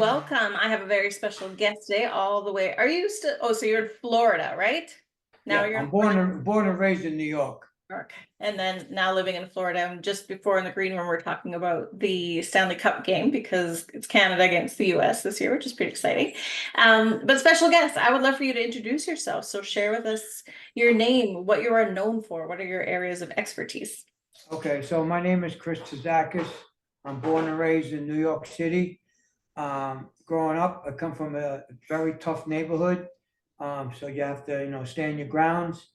welcome. I have a very special guest today, all the way. Are you still? Oh, so you're in Florida, right? Now Yeah, you're in I'm born and raised in New York. York, and then now living in Florida. And just before in the green room, we're talking about the Stanley Cup game because it's Canada against the US this year, which is pretty exciting. But special guest, I would love for you to introduce yourself. So share with us your name, what you are known for, what are your areas of expertise? Okay, so my name is Chris Terzakos. I'm born and raised in New York City. Growing up, I come from a very tough neighborhood. So you have to, stand your grounds.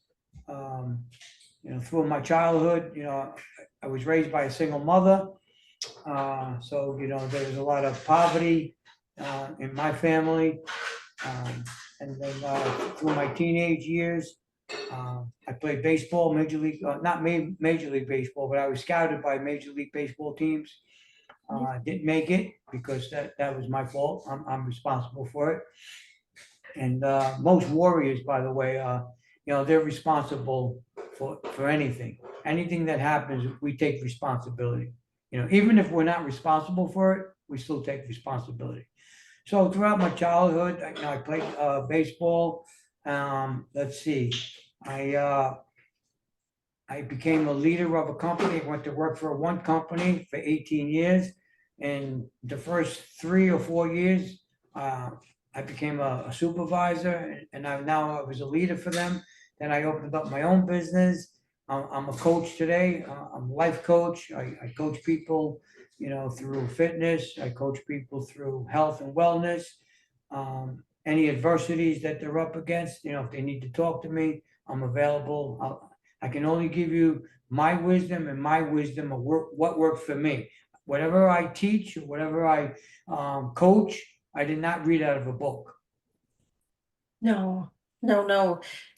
Through my childhood, I was raised by a single mother. So, there was a lot of poverty in my family. And then through my teenage years, I played baseball, major league, not major league baseball, but I was scouted by major league baseball teams. Didn't make it because that was my fault. I'm responsible for it. And most warriors, by the way, they're responsible for anything. Anything that happens, we take responsibility. Even if we're not responsible for it, we still take responsibility. So throughout my childhood, I played baseball. Let's see, I became a leader of a company. I went to work for one company for 18 years. And the first 3 or 4 years, I became a supervisor, and I was a leader for them. Then I opened up my own business. I'm a coach today. I'm a life coach. I coach people, through fitness. I coach people through health and wellness. Any adversities that they're up against, if they need to talk to me, I'm available. I can only give you my wisdom and my wisdom of what worked for me. Whatever I teach, whatever I coach, I did not read out of a book. No.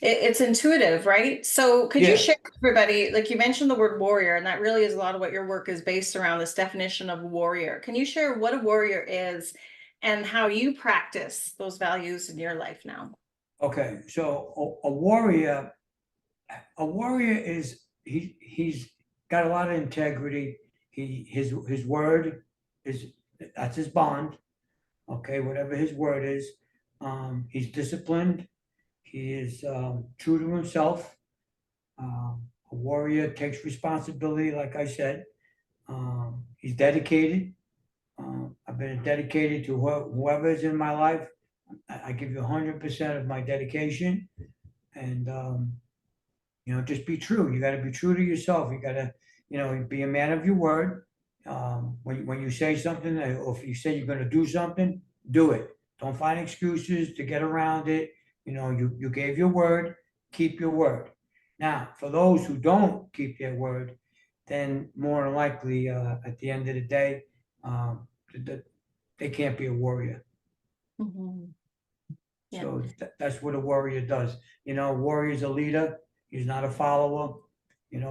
It's intuitive, right? So could you Yeah. share with everybody, like you mentioned the word warrior, and that really is a lot of what your work is based around, this definition of warrior. Can you share what a warrior is and how you practice those values in your life now? Okay. So a warrior is he's got a lot of integrity. His word is that's his bond. Okay, whatever his word is. He's disciplined. He is true to himself. A warrior takes responsibility, like I said. He's dedicated. I've been dedicated to whoever is in my life. I give you 100% of my dedication, and just be true. You got to be true to yourself. You got to, be a man of your word. When you say something, or if you say you're going to do something, do it. Don't find excuses to get around it. You gave your word, keep your word. Now, for those who don't keep their word, then more than likely, at the end of the day, they can't be a warrior. Mhm. Yeah. So that's what a warrior does. A warrior's a leader. He's not a follower.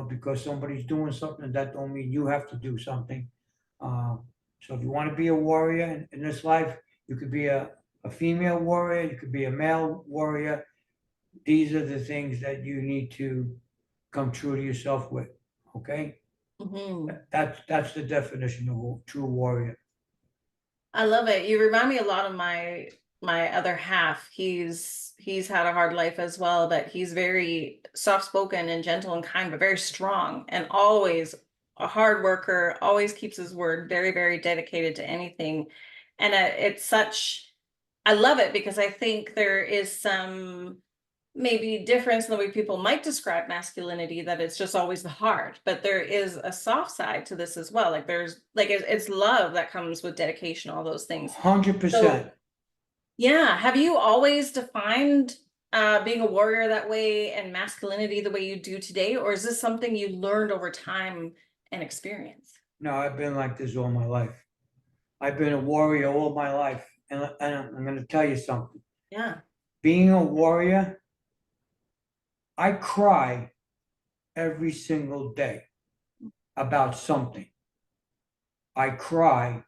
Because somebody's doing something, that don't mean you have to do something. So if you want to be a warrior in this life, you could be a female warrior, you could be a male warrior. These are the things that you need to come true to yourself with. Okay? Mhm. That's the definition of a true warrior. I love it. You remind me a lot of my other half. He's had a hard life as well, but he's very soft-spoken and gentle and kind, but very strong and always a hard worker, always keeps his word, very, very dedicated to anything. And I love it because I think there is some maybe difference in the way people might describe masculinity, that it's just always the hard, but there is a soft side to this as well. Like there's like it's love that comes with dedication, all those things. 100%. So yeah, have you always defined being a warrior that way and masculinity the way you do today, or is this something you learned over time and experience? No, I've been like this all my life. I've been a warrior all my life. And I'm going to tell you something. Yeah. Being a warrior, I cry every single day about something. I cry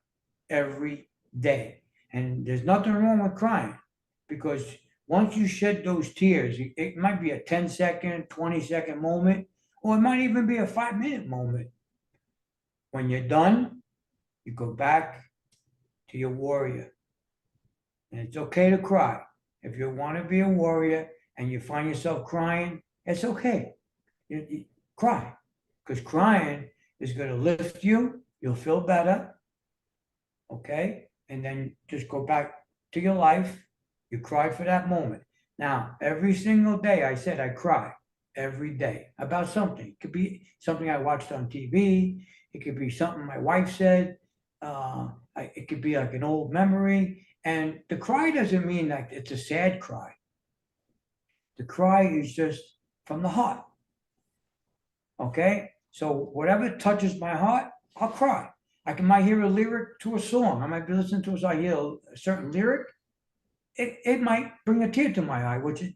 every day. And there's nothing wrong with crying, because once you shed those tears, it might be a 10-second, 20-second moment, or it might even be a 5-minute moment. When you're done, you go back to your warrior. And it's okay to cry. If you want to be a warrior and you find yourself crying, it's okay. Cry. Because crying is going to lift you. You'll feel better. Okay. And then just go back to your life. You cried for that moment. Now, every single day, I said I cry every day about something. It could be something I watched on TV. It could be something my wife said. It could be like an old memory. And the cry doesn't mean that it's a sad cry. The cry is just from the heart. Okay? So whatever touches my heart, I'll cry. Might hear a lyric to a song. I might be listening to I hear a certain lyric. It might bring a tear to my eye, which it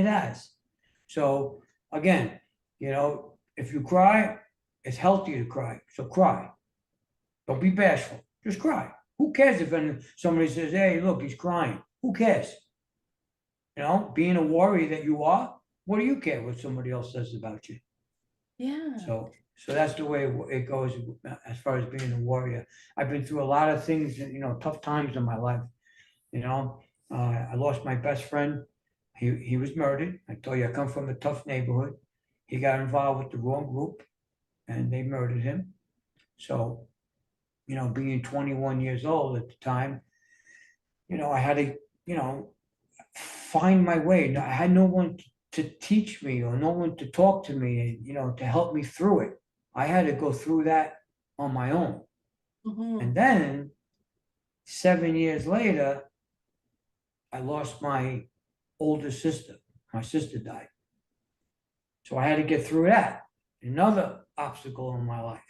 has. So again, if you cry, it's healthy to cry. So cry. Don't be bashful. Just cry. Who cares if somebody says, hey, look, he's crying? Who cares? Being a warrior that you are, what do you care what somebody else says about you? Yeah. So that's the way it goes as far as being a warrior. I've been through a lot of things, tough times in my life. I lost my best friend. He was murdered. I told you I come from a tough neighborhood. He got involved with the wrong group and they murdered him. So, being 21 years old at the time, I had to, find my way. I had no one to teach me or no one to talk to me, to help me through it. I had to go through that on my own. Mhm. And then 7 years later, I lost my older sister. My sister died. So I had to get through that. Another obstacle in my life.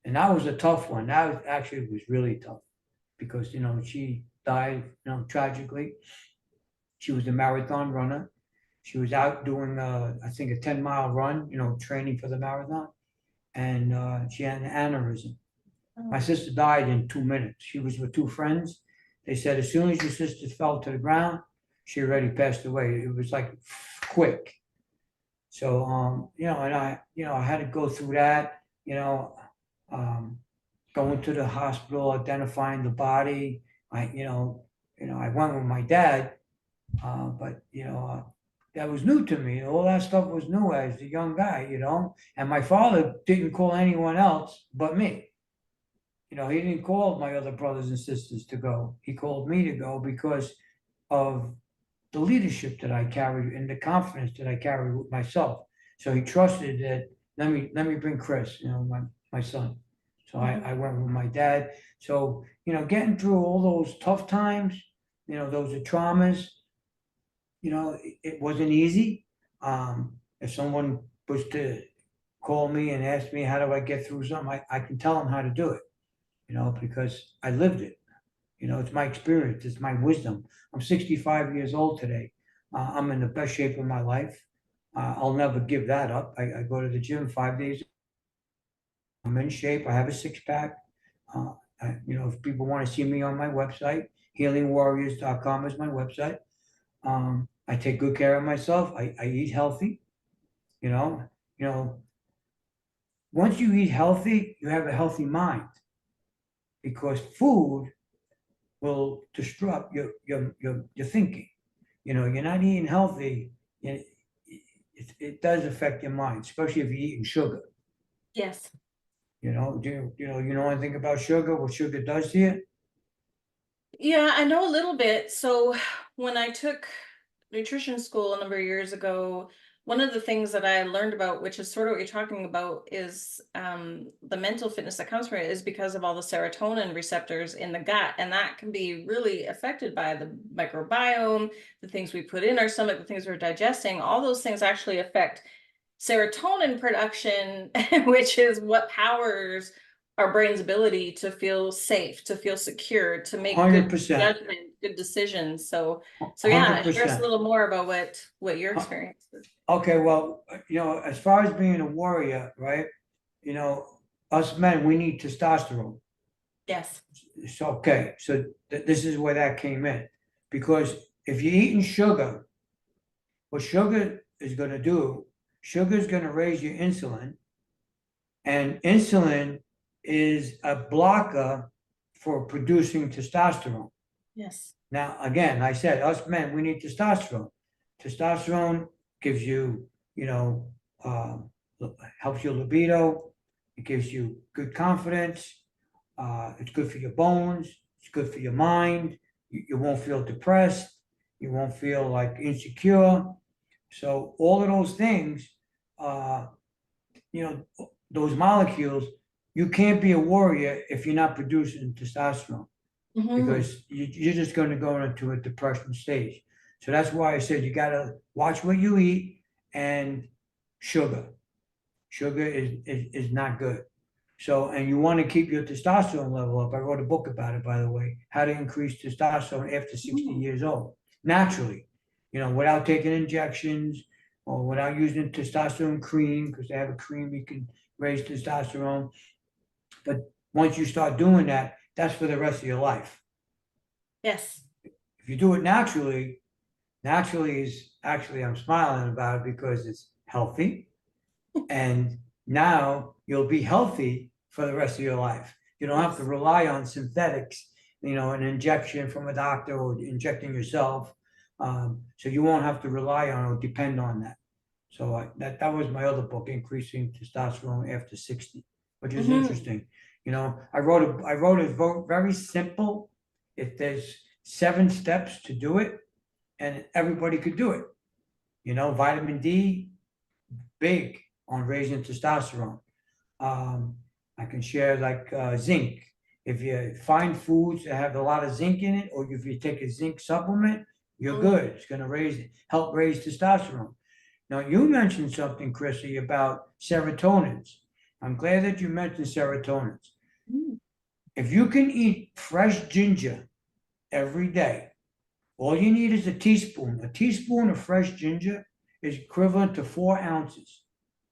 And that was a tough one. That actually was really tough because, she died, tragically. She was a marathon runner. She was out doing, I think, a 10-mile run, training for the marathon. And she had an aneurysm. My sister died in 2 minutes. She was with two friends. They said, as soon as your sister fell to the ground, she already passed away. It was like quick. So, and I had to go through that, going to the hospital, identifying the body. I went with my dad, but that was new to me. All that stuff was new as a young guy, and my father didn't call anyone else but me. He didn't call my other brothers and sisters to go. He called me to go because of the leadership that I carried and the confidence that I carried with myself. So he trusted that let me bring Chris, my son. So I went with my dad. So, getting through all those tough times, those are traumas, it wasn't easy. If someone was to call me and ask me how do I get through something, I can tell them how to do it, because I lived it. It's my experience, it's my wisdom. I'm 65 years old today. I'm in the best shape of my life. I'll never give that up. I go to the gym 5 days. I'm in shape. I have a six pack. If people want to see me on my website, healingwarriors.com is my website. I take good care of myself. I eat healthy. You know, once you eat healthy, you have a healthy mind because food will disrupt your thinking. You're not eating healthy, it does affect your mind, especially if you're eating sugar. Yes. Do you know anything about sugar? What sugar does to you? Yeah, I know a little bit. So when I took nutrition school a number of years ago, one of the things that I learned about, which is sort of what you're talking about, is the mental fitness that comes from it is because of all the serotonin receptors in the gut. And that can be really affected by the microbiome, the things we put in our stomach, the things we're digesting. All those things actually affect serotonin production, which is what powers our brain's ability to feel safe, to feel secure, to make good 100%. judgment, good decisions. So yeah, share us a 100%. little more about what your experience is. Okay, well, as far as being a warrior, right? Us men, we need testosterone. Yes. So, okay, so this is where that came in. Because if you're eating sugar, what sugar is going to do, sugar is going to raise your insulin, and insulin is a blocker for producing testosterone. Yes. Now, again, I said, us men, we need testosterone. Testosterone gives you, you know, helps your libido. It gives you good confidence. It's good for your bones. It's good for your mind. You won't feel depressed. You won't feel like insecure. So all of those things, uh, you know, those molecules, you can't be a warrior if you're not producing testosterone because you're just going to go into a depression stage. So that's why I said you got to watch what you eat and sugar. Sugar is not good. So, and you want to keep your testosterone level up. I wrote a book about it, by the way, how to increase testosterone after 60 years old, naturally, you know, without taking injections or without using testosterone cream, because they have a cream you can raise testosterone. But once you start doing that, that's for the rest of your life. Yes. If you do it naturally is actually, I'm smiling about it because it's healthy. And now you'll be healthy for the rest of your life. You don't have to rely on synthetics, you know, an injection from a doctor or injecting yourself. So you won't have to rely on or depend on that. So that was my other book, Increasing Testosterone After 60, which is interesting. You know, I wrote it very simple. If there's 7 steps to do it, and everybody could do it. You know, vitamin D, big on raising testosterone. I can share like zinc. If you find foods that have a lot of zinc in it, or if you take a zinc supplement, you're good. It's going to help raise testosterone. Now, you mentioned something, Chrissy, about serotonins. I'm glad that you mentioned serotonins. If you can eat fresh ginger every day, all you need is a teaspoon. A teaspoon of fresh ginger is equivalent to 4 ounces.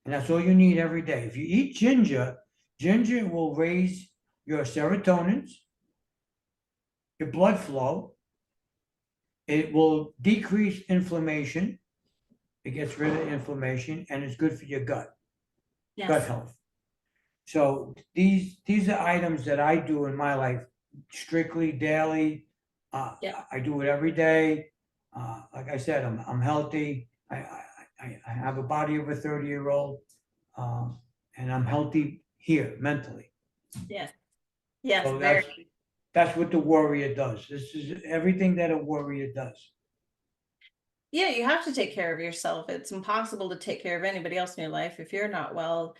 And that's all you need every day. If you eat ginger, ginger will raise your serotonins, your blood flow. It will decrease inflammation. It gets rid of inflammation, and it's good for your gut health. So these are items that I do in my life strictly daily. I do it every day. Like I said, I'm healthy. I have a body of a 30-year-old, and I'm healthy here mentally. Yes. Yes. So Very. that's what the warrior does. This is everything that a warrior does. Yeah, you have to take care of yourself. It's impossible to take care of anybody else in your life if you're not well.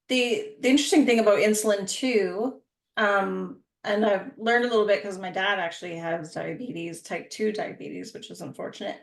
The interesting thing about insulin too, and I've learned a little bit because my dad actually has diabetes, type 2 diabetes, which is unfortunate.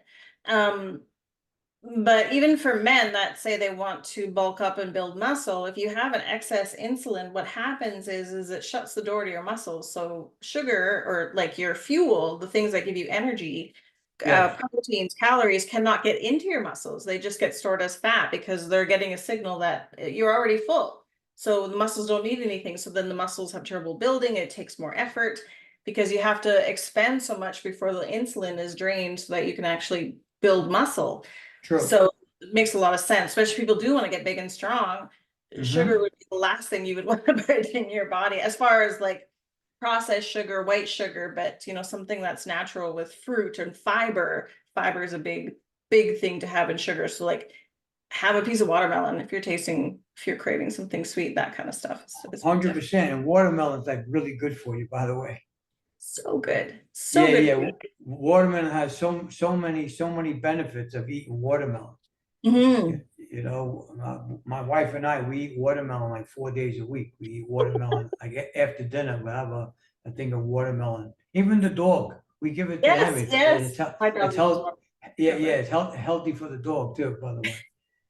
But even for men that say they want to bulk up and build muscle, if you have an excess insulin, what happens is it shuts the door to your muscles. So sugar, or like your fuel, the things that give you energy, proteins, calories, cannot get into your muscles. They just get stored as fat because they're getting a signal that you're already full. So the muscles don't need anything. So then the muscles have trouble building. It takes more effort because you have to expend so much before the insulin is drained so that you can actually build muscle. True. So it makes a lot of sense, especially if people do want to get big and strong. Sugar would be the last thing you would want to put in your body as far as like processed sugar, white sugar, but you know, something that's natural with fruit and fiber. Fiber is a big thing to have in sugar. So like have a piece of watermelon if you're craving something sweet, that kind of stuff. 100%. And watermelon's like really good for you, by the way. So good. So good. Yeah. Watermelon has so many benefits of eating watermelon. You know, my wife and I, we eat watermelon like 4 days a week. We eat watermelon. Like after dinner, we have a thing of watermelon. Even the dog, we give it to him. It's healthy for the dog too, by the way.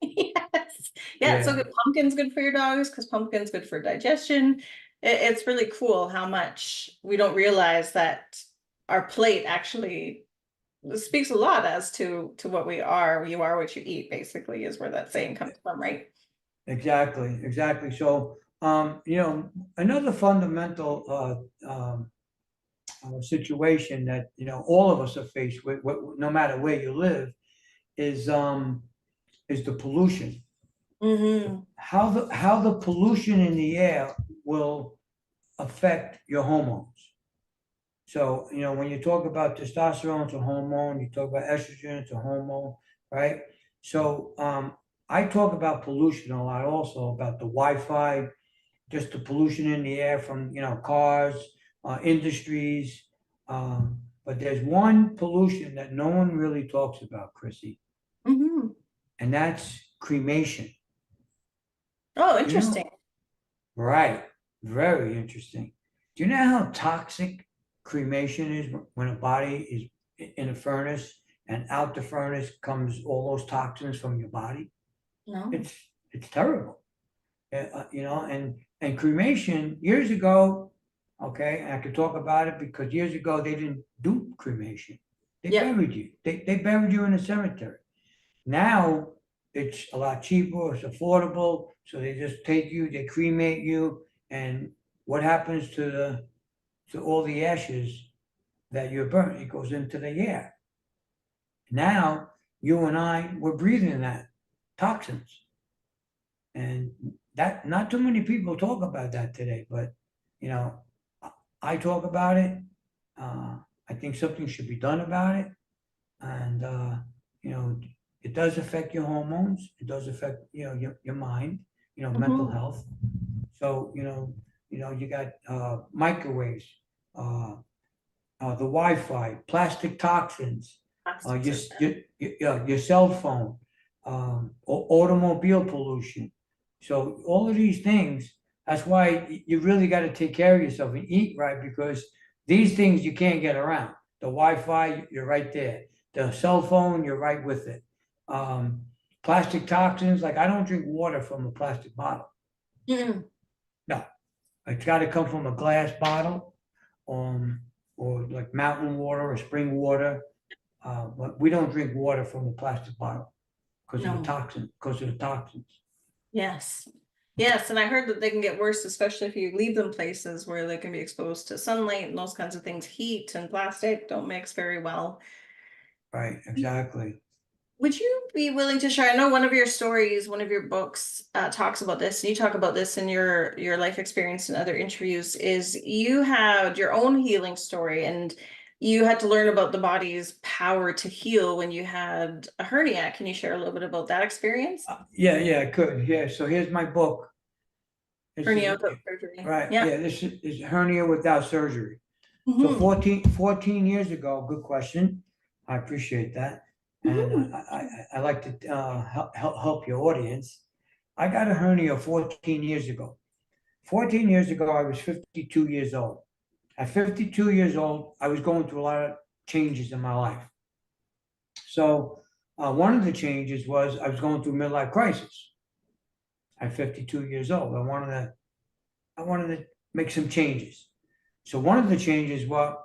Yes. Yeah, it's so good. Pumpkin's good for your dogs because pumpkin's good for digestion. It's really cool how much we don't realize that our plate actually speaks a lot as to what we are. You are what you eat, basically, is where that saying comes from, right? Exactly. So, you know, another fundamental situation that, you know, all of us are faced with, no matter where you live, is the pollution. How the pollution in the air will affect your hormones. So, when you talk about testosterone, it's a hormone, you talk about estrogen, it's a hormone, right? So, I talk about pollution a lot also, about the Wi-Fi, just the pollution in the air from, cars, industries. But there's one pollution that no one really talks about, Chrissy, Mhm. and that's cremation. Oh, Do you know? interesting. Right. Very interesting. Do you know how toxic cremation is when a body is in a furnace and out the furnace comes all those toxins from your body? No. It's it's terrible. And cremation years ago, okay, and I could talk about it because years ago they didn't do cremation. They Yep. buried you. They buried you in a cemetery. Now it's a lot cheaper, it's affordable, so they just take you, they cremate you, and what happens to all the ashes that you burnt? It goes into the air. Now you and I, we're breathing that toxins. And that not too many people talk about that today, but you know, I talk about it. I think something should be done about it. And you know, it does affect your hormones, it does affect, your mind, mental Mhm. health. So, you got microwaves, uh, the Wi-Fi, plastic toxins, Plastics your, are bad. your cell phone, automobile pollution. So all of these things, that's why you really got to take care of yourself and eat right, because these things you can't get around. The Wi-Fi, you're right there. The cell phone, you're right with it. Um, Plastic toxins, like I don't drink water from a plastic bottle. Mm. No, it's got to come from a glass bottle, or like mountain water or spring water. But we don't drink water from a plastic bottle No. because of the toxins. Yes. Yes, and I heard that they can get worse, especially if you leave them places where they can be exposed to sunlight and those kinds of things. Heat and plastic don't mix very well. Right, exactly. Would you be willing to share? I know one of your stories, one of your books talks about this, and you talk about this in your life experience and other interviews, is you had your own healing story and you had to learn about the body's power to heal when you had a hernia. Can you share a little bit about that experience? Yeah, I could. Yeah, so here's my book. This Hernia is without surgery. right. Yeah. Yeah, this is hernia without surgery. So Hmm. 14 years ago, good question. I appreciate that. And Hmm. I like to help your audience. I got a hernia 14 years ago. 14 years ago, I was 52 years old. At 52 years old, I was going through a lot of changes in my life. So, one of the changes was I was going through midlife crisis at 52 years old. I wanted to make some changes. So one of the changes, well,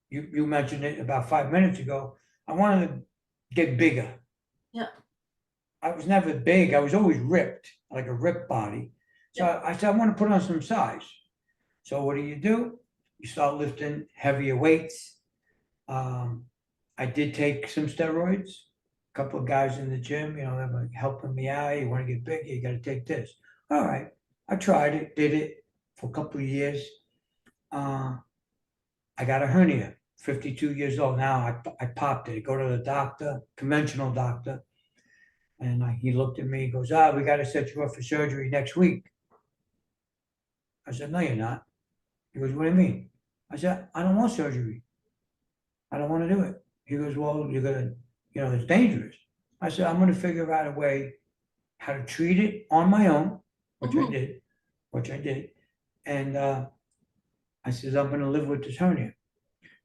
you mentioned it about 5 minutes ago. I wanted to get bigger. Yeah. I was never big. I was always ripped, like a ripped body. So Yeah. I said, I want to put on some size. So what do? You start lifting heavier weights. Um, I did take some steroids. A couple of guys in the gym, they were helping me out. You want to get bigger, you got to take this. All right. I tried it, did it for a couple of years. Uh, I got a hernia, 52 years old now. I popped it. I go to the doctor, conventional doctor, and he looked at me. He goes, we got to set you up for surgery next week. I said, no, you're not. He goes, what do you mean? I said, I don't want surgery. I don't want to do it. He goes, well, you're going to, it's dangerous. I said, I'm going to figure out a way how to treat it on my own, which I Hmm. did, which I did. And I said, I'm going to live with this hernia.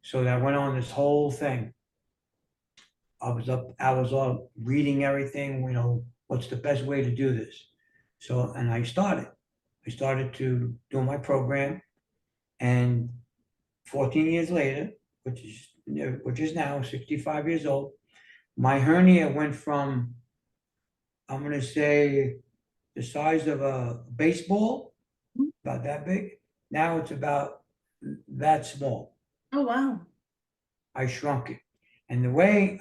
So I went on this whole thing. I was all reading everything, what's the best way to do this? So, and I started to do my program, and 14 years later, which is now 65 years old, my hernia went from, I'm gonna say, the size of a baseball, about that big. Now it's about that small. Oh, wow. I shrunk it. And the way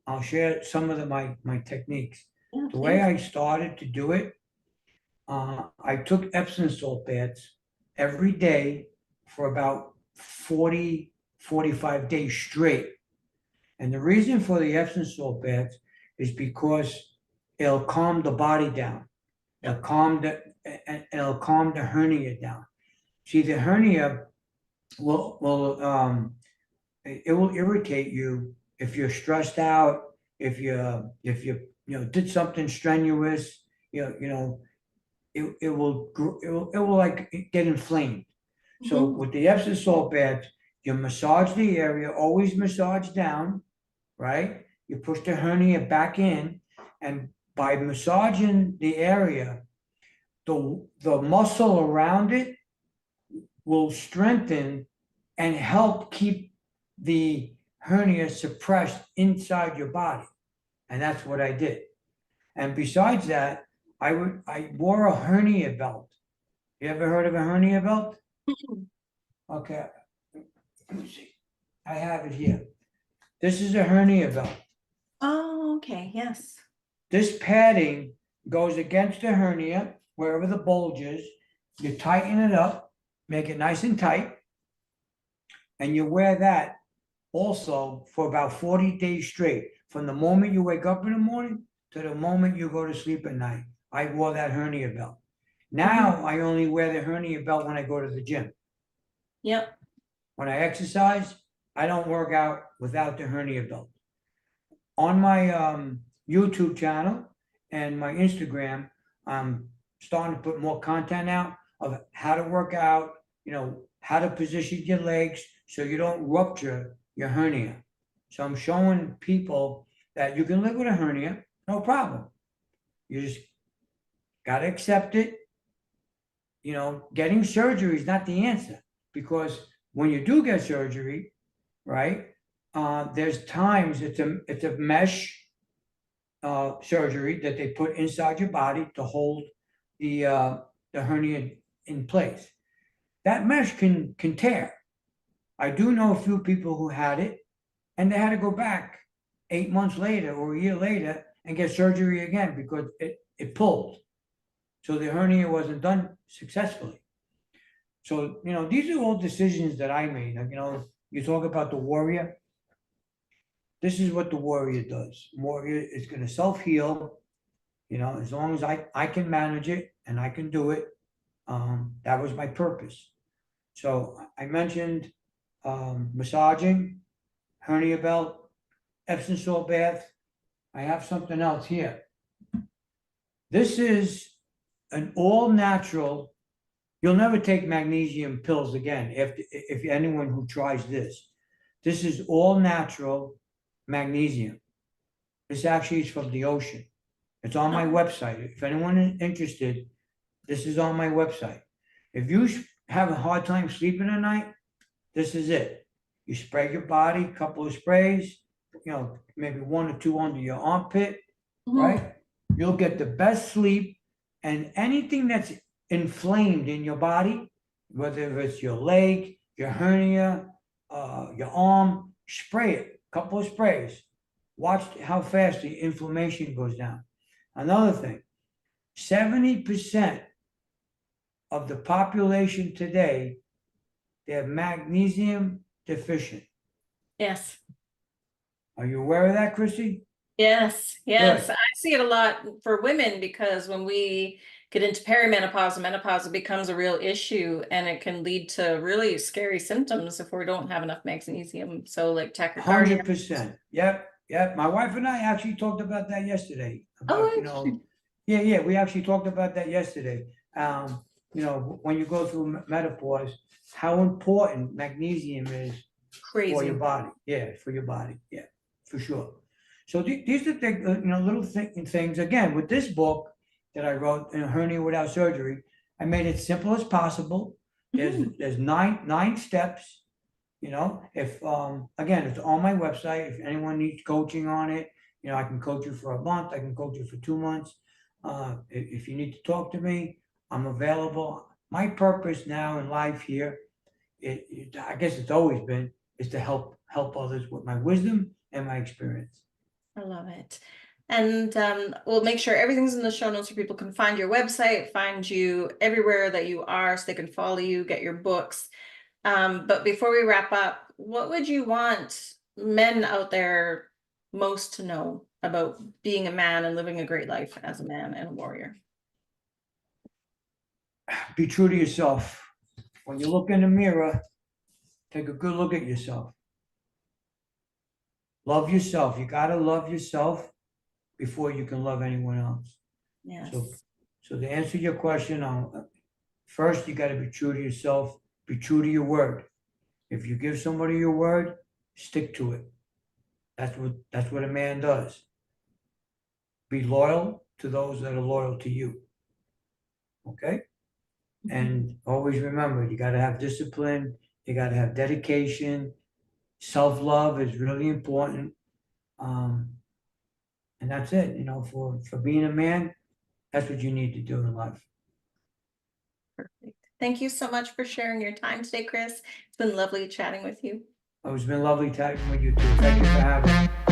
I'll share some of my techniques. Yeah, The way please. I started to do it, I took Epsom salt baths every day for about 40 45 days straight. And the reason for the Epsom salt baths is because it'll calm the body down. It'll calm the hernia down. See, the hernia will irritate you if you're stressed out, if you did something strenuous, it will like get inflamed. So with the Epsom salt bath, you massage the area, always massage down, right? You push the hernia back in, and by massaging the area, the muscle around it will strengthen and help keep the hernia suppressed inside your body. And that's what I did. And besides that, I wore a hernia belt. You ever heard of a hernia belt? Okay, let me see. I have it here. This is a hernia belt. Oh, okay, yes. This padding goes against the hernia, wherever the bulge is. You tighten it up, make it nice and tight. And you wear that also for about 40 days straight. From the moment you wake up in the morning to the moment you go to sleep at night. I wore that hernia belt. Now I only wear the hernia belt when I go to the gym. Yep. When I exercise, I don't work out without the hernia belt. On my YouTube channel and my Instagram, I'm starting to put more content out of how to work out, how to position your legs so you don't rupture your hernia. So I'm showing people that you can live with a hernia, no problem. You just got to accept it. Getting surgery is not the answer, because when you do get surgery, right, there's times it's a mesh surgery that they put inside your body to hold the hernia in place. That mesh can tear. I do know a few people who had it, and they had to go back 8 months later or a year later and get surgery again because it pulled. So the hernia wasn't done successfully. So, these are all decisions that I made. You talk about the warrior. This is what the warrior does. Warrior is going to self-heal, as long as I can manage it and I can do it. That was my purpose. So I mentioned massaging, hernia belt, Epsom salt bath. I have something else here. This is an all-natural. You'll never take magnesium pills again if anyone who tries this. This is all-natural magnesium. This actually is from the ocean. It's on my website. If anyone is interested, this is on my website. If you have a hard time sleeping at night, this is it. You spray your body, a couple of sprays, maybe 1 or 2 under your armpit, right? You'll get the best sleep, and anything that's inflamed in your body, whether it's your leg, your hernia, your arm, spray it, a couple of sprays. Watch how fast the inflammation goes down. Another thing, 70% of the population today, they're magnesium deficient. Yes. Are you aware of that, Chrissy? Yes. Yes. Good. I see it a lot for women, because when we get into perimenopause and menopause, it becomes a real issue, and it can lead to really scary symptoms if we don't have enough magnesium. So like tachycardia. 100%. Yep. My wife and I actually talked about that yesterday. Oh, Yeah, we actually talked about that yesterday. When you go through menopause, how important magnesium is crazy. for your body. Yeah, for your body. Yeah, for sure. So these are the little things. Again, with this book that I wrote, Hernia Without Surgery, I made it simple as possible. There's nine steps. If again, it's on my website. If anyone needs coaching on it, I can coach you for a month. I can coach you for 2 months. If you need to talk to me, I'm available. My purpose now in life here, I guess it's always been, is to help others with my wisdom and my experience. I love it. And we'll make sure everything's in the show notes so people can find your website, find you everywhere that you are, so they can follow you, get your books. But before we wrap up, what would you want men out there most to know about being a man and living a great life as a man and a warrior? Be true to yourself. When you look in the mirror, take a good look at yourself. Love yourself. You gotta love yourself before you can love anyone else. Yes. So to answer your question, first you gotta be true to yourself, be true to your word. If you give somebody your word, stick to it. That's what a man does. Be loyal to those that are loyal to you. Okay? And always remember, you gotta have discipline, you gotta have dedication, self-love is really important. And that's it, for being a man, that's what you need to do in life. Perfect. Thank you so much for sharing your time today, Chris. It's been lovely chatting with you. It's been lovely talking with you too. Thank you for having me.